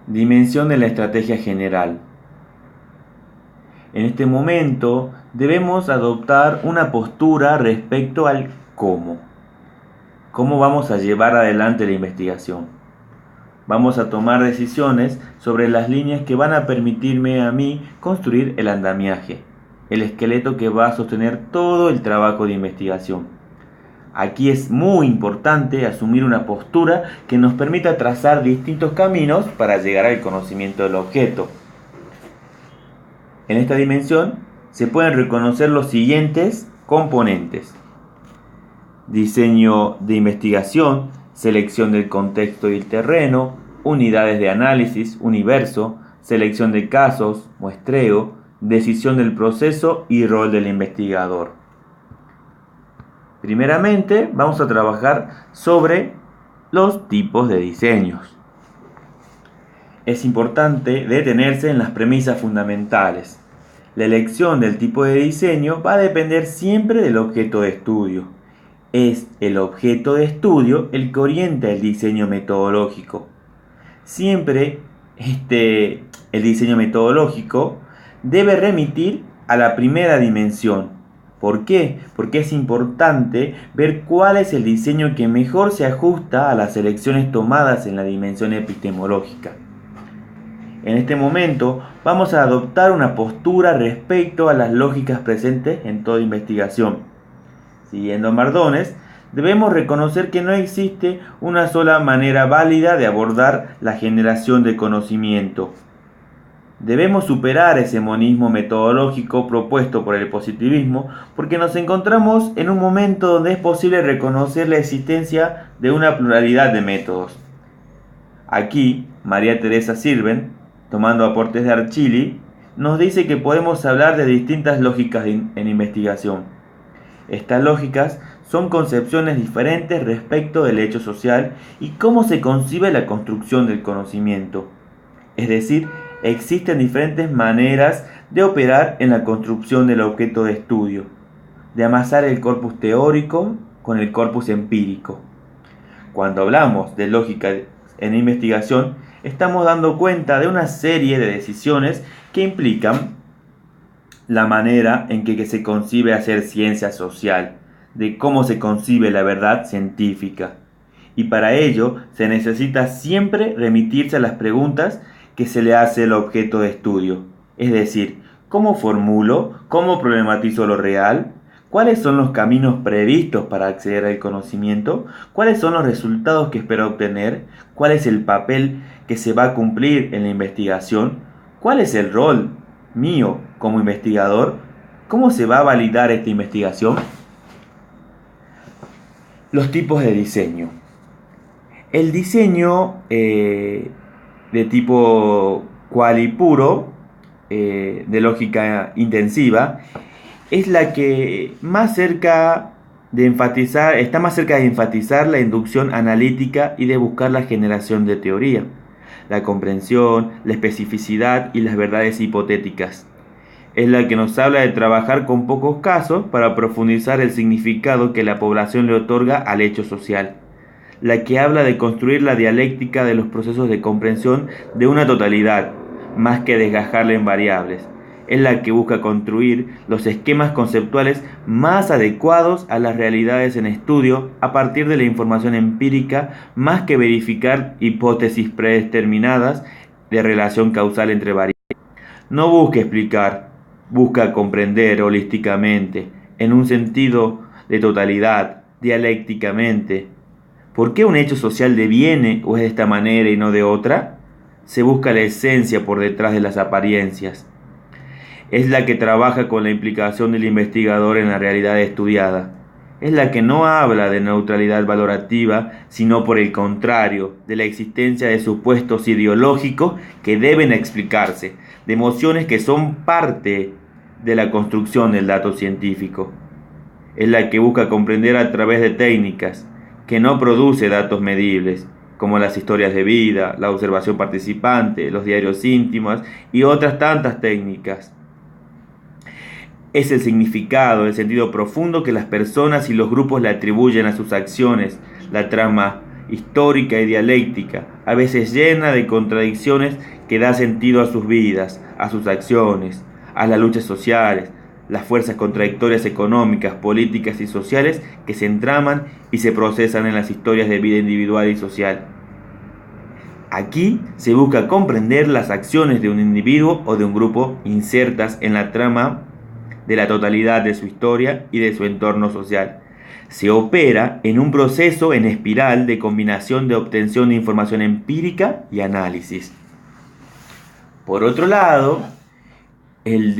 Dimensión de la estrategia general. En este momento debemos adoptar una postura respecto al cómo. ¿Cómo vamos a llevar adelante la investigación? Vamos a tomar decisiones sobre las líneas que van a permitirme a mí construir el andamiaje, el esqueleto que va a sostener todo el trabajo de investigación. Aquí es muy importante asumir una postura que nos permita trazar distintos caminos para llegar al conocimiento del objeto. En esta dimensión se pueden reconocer los siguientes componentes: diseño de investigación, selección del contexto y el terreno, unidades de análisis, universo, selección de casos, muestreo, decisión del proceso y rol del investigador. Primeramente, vamos a trabajar sobre los tipos de diseños. Es importante detenerse en las premisas fundamentales. La elección del tipo de diseño va a depender siempre del objeto de estudio. Es el objeto de estudio el que orienta el diseño metodológico. Siempre el diseño metodológico debe remitir a la primera dimensión. ¿Por qué? Porque es importante ver cuál es el diseño que mejor se ajusta a las elecciones tomadas en la dimensión epistemológica. En este momento vamos a adoptar una postura respecto a las lógicas presentes en toda investigación. Siguiendo a Mardones, debemos reconocer que no existe una sola manera válida de abordar la generación de conocimiento. Debemos superar ese monismo metodológico propuesto por el positivismo porque nos encontramos en un momento donde es posible reconocer la existencia de una pluralidad de métodos. Aquí, María Teresa Sirven, tomando aportes de Archili, nos dice que podemos hablar de distintas lógicas en investigación. Estas lógicas son concepciones diferentes respecto del hecho social y cómo se concibe la construcción del conocimiento. Es decir, existen diferentes maneras de operar en la construcción del objeto de estudio, de amasar el corpus teórico con el corpus empírico. Cuando hablamos de lógica en investigación, estamos dando cuenta de una serie de decisiones que implican la manera en que se concibe hacer ciencia social, de cómo se concibe la verdad científica. Y para ello se necesita siempre remitirse a las preguntas que se le hace al objeto de estudio. Es decir, ¿cómo formulo? ¿Cómo problematizo lo real? ¿Cuáles son los caminos previstos para acceder al conocimiento? ¿Cuáles son los resultados que espero obtener? ¿Cuál es el papel que se va a cumplir en la investigación? ¿Cuál es el rol mío como investigador? ¿Cómo se va a validar esta investigación? Los tipos de diseño. El diseño de tipo quali puro, de lógica intensiva, es la que está más cerca de enfatizar la inducción analítica y de buscar la generación de teoría, la comprensión, la especificidad y las verdades hipotéticas. Es la que nos habla de trabajar con pocos casos para profundizar el significado que la población le otorga al hecho social. La que habla de construir la dialéctica de los procesos de comprensión de una totalidad, más que desgajarla en variables. Es la que busca construir los esquemas conceptuales más adecuados a las realidades en estudio a partir de la información empírica, más que verificar hipótesis predeterminadas de relación causal entre variables. No busca explicar, busca comprender holísticamente, en un sentido de totalidad, dialécticamente. ¿Por qué un hecho social deviene o es de esta manera y no de otra? Se busca la esencia por detrás de las apariencias. Es la que trabaja con la implicación del investigador en la realidad estudiada. Es la que no habla de neutralidad valorativa, sino por el contrario, de la existencia de supuestos ideológicos que deben explicarse, de emociones que son parte de la construcción del dato científico. Es la que busca comprender a través de técnicas, que no produce datos medibles, como las historias de vida, la observación participante, los diarios íntimos y otras tantas técnicas. Es el significado, el sentido profundo que las personas y los grupos le atribuyen a sus acciones, la trama histórica y dialéctica, a veces llena de contradicciones que da sentido a sus vidas, a sus acciones, a las luchas sociales, las fuerzas contradictorias económicas, políticas y sociales que se entraman y se procesan en las historias de vida individual y social. Aquí se busca comprender las acciones de un individuo o de un grupo insertas en la trama de la totalidad de su historia y de su entorno social. Se opera en un proceso en espiral de combinación de obtención de información empírica y análisis. Por otro lado, el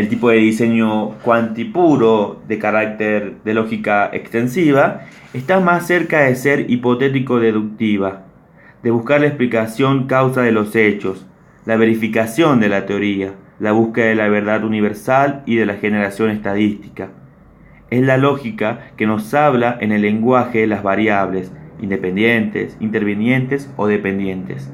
tipo de diseño cuantipuro de carácter de lógica extensiva está más cerca de ser hipotético-deductiva, de buscar la explicación causa de los hechos, la verificación de la teoría, la búsqueda de la verdad universal y de la generación estadística. Es la lógica que nos habla en el lenguaje de las variables, independientes, intervinientes o dependientes.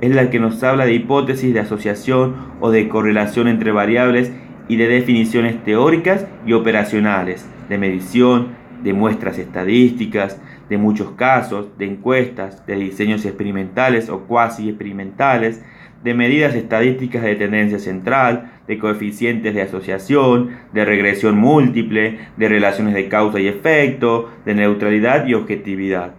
Es la que nos habla de hipótesis de asociación o de correlación entre variables y de definiciones teóricas y operacionales, de medición, de muestras estadísticas, de muchos casos, de encuestas, de diseños experimentales o cuasi experimentales, de medidas estadísticas de tendencia central, de coeficientes de asociación, de regresión múltiple, de relaciones de causa y efecto, de neutralidad y objetividad.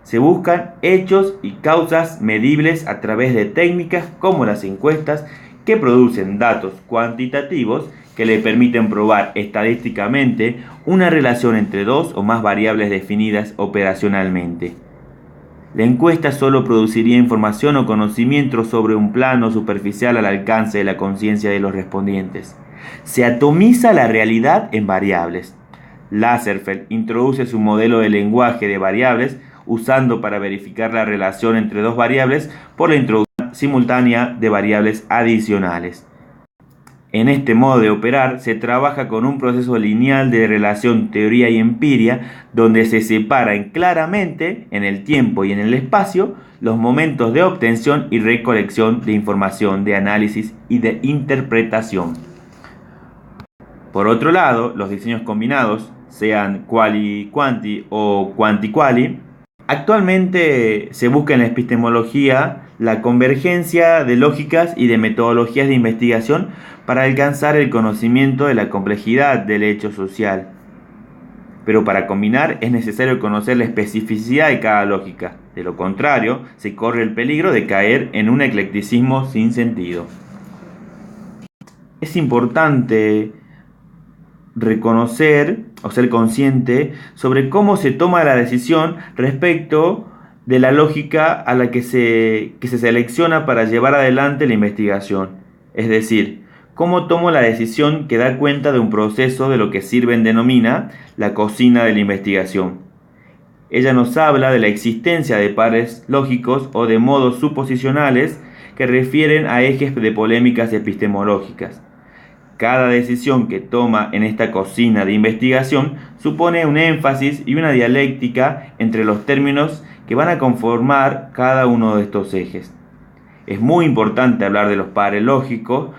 Se buscan hechos y causas medibles a través de técnicas como las encuestas que producen datos cuantitativos que le permiten probar estadísticamente una relación entre dos o más variables definidas operacionalmente. La encuesta solo produciría información o conocimiento sobre un plano superficial al alcance de la conciencia de los respondientes. Se atomiza la realidad en variables. Lazarsfeld introduce su modelo de lenguaje de variables usando para verificar la relación entre dos variables por la introducción simultánea de variables adicionales. En este modo de operar se trabaja con un proceso lineal de relación teoría y empiria donde se separan claramente en el tiempo y en el espacio los momentos de obtención y recolección de información, de análisis y de interpretación. Por otro lado, los diseños combinados, sean quali-quanti o quanti-quali, actualmente se busca en la epistemología la convergencia de lógicas y de metodologías de investigación para alcanzar el conocimiento de la complejidad del hecho social. Pero para combinar es necesario conocer la especificidad de cada lógica. De lo contrario, se corre el peligro de caer en un eclecticismo sin sentido. Es importante reconocer o ser consciente sobre cómo se toma la decisión respecto de la lógica a la que se selecciona para llevar adelante la investigación. Es decir, cómo tomo la decisión que da cuenta de un proceso de lo que Sirven denomina la cocina de la investigación. Ella nos habla de la existencia de pares lógicos o de modos suposicionales que refieren a ejes de polémicas epistemológicas. Cada decisión que toma en esta cocina de investigación supone un énfasis y una dialéctica entre los términos que van a conformar cada uno de estos ejes. Es muy importante hablar de los pares lógicos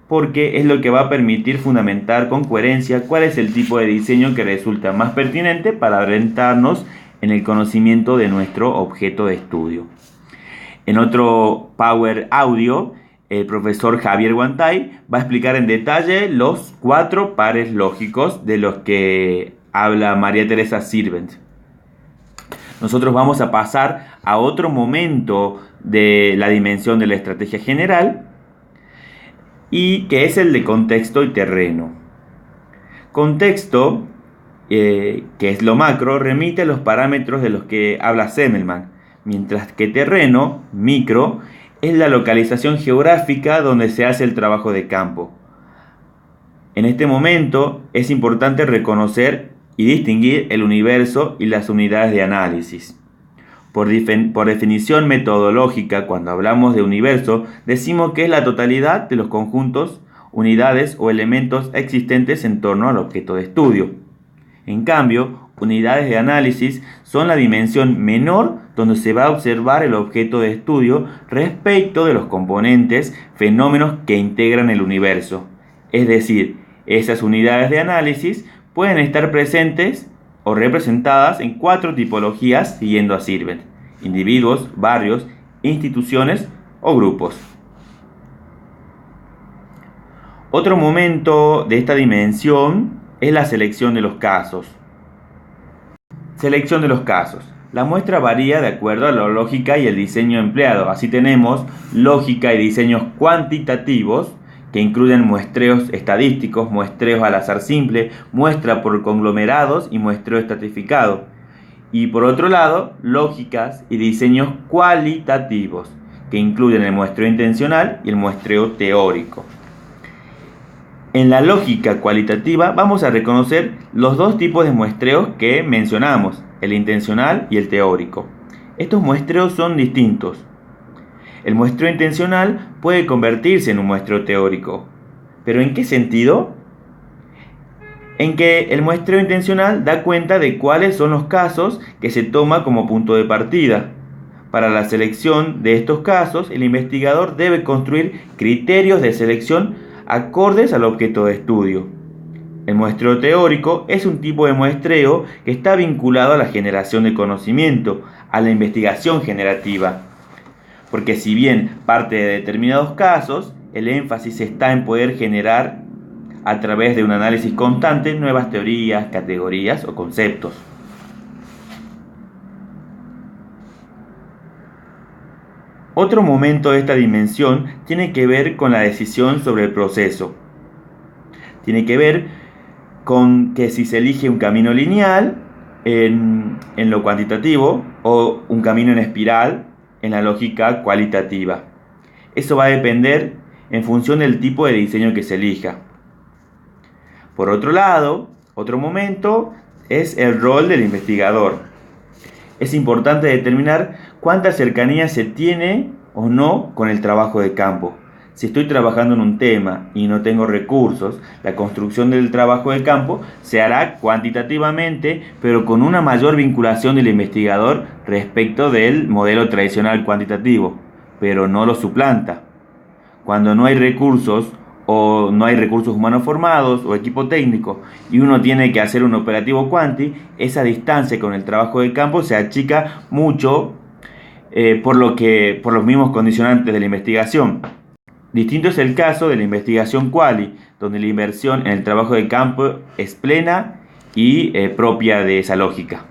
porque es lo que va a permitir fundamentar con coherencia cuál es el tipo de diseño que resulta más pertinente para orientarnos en el conocimiento de nuestro objeto de estudio. En otro Power Audio, el profesor Javier Guantay va a explicar en detalle los 4 pares lógicos de los que habla María Teresa Sirven. Nosotros vamos a pasar a otro momento de la dimensión de la estrategia general y que es el de contexto y terreno. Contexto, que es lo macro, remite a los parámetros de los que habla Semmelmann, mientras que terreno, micro, es la localización geográfica donde se hace el trabajo de campo. En este momento es importante reconocer y distinguir el universo y las unidades de análisis. Por definición metodológica, cuando hablamos de universo, decimos que es la totalidad de los conjuntos, unidades o elementos existentes en torno al objeto de estudio. En cambio, unidades de análisis son la dimensión menor donde se va a observar el objeto de estudio respecto de los componentes, fenómenos que integran el universo. Es decir, esas unidades de análisis pueden estar presentes o representadas en 4 tipologías siguiendo a Sirvent: individuos, barrios, instituciones o grupos. Otro momento de esta dimensión es la selección de los casos. Selección de los casos. La muestra varía de acuerdo a la lógica y el diseño empleado. Así tenemos lógica y diseños cuantitativos, que incluyen muestreos estadísticos, muestreos al azar simple, muestra por conglomerados y muestreo estratificado. Y por otro lado, lógicas y diseños cualitativos, que incluyen el muestreo intencional y el muestreo teórico. En la lógica cualitativa vamos a reconocer los 2 tipos de muestreos que mencionamos, el intencional y el teórico. Estos muestreos son distintos. El muestreo intencional puede convertirse en un muestreo teórico. ¿Pero en qué sentido? En que el muestreo intencional da cuenta de cuáles son los casos que se toma como punto de partida. Para la selección de estos casos, el investigador debe construir criterios de selección acordes al objeto de estudio. El muestreo teórico es un tipo de muestreo que está vinculado a la generación de conocimiento, a la investigación generativa. Porque si bien parte de determinados casos, el énfasis está en poder generar a través de un análisis constante nuevas teorías, categorías o conceptos. Otro momento de esta dimensión tiene que ver con la decisión sobre el proceso. Tiene que ver con que si se elige un camino lineal en lo cuantitativo o un camino en espiral en la lógica cualitativa. Eso va a depender en función del tipo de diseño que se elija. Por otro lado, otro momento es el rol del investigador. Es importante determinar cuánta cercanía se tiene o no con el trabajo de campo. Si estoy trabajando en un tema y no tengo recursos, la construcción del trabajo de campo se hará cuantitativamente, pero con una mayor vinculación del investigador respecto del modelo tradicional cuantitativo, pero no lo suplanta. Cuando no hay recursos o no hay recursos humanos formados o equipo técnico y uno tiene que hacer un operativo cuanti, esa distancia con el trabajo de campo se achica mucho por los mismos condicionantes de la investigación. Distinto es el caso de la investigación quali, donde la inversión en el trabajo de campo es plena y propia de esa lógica.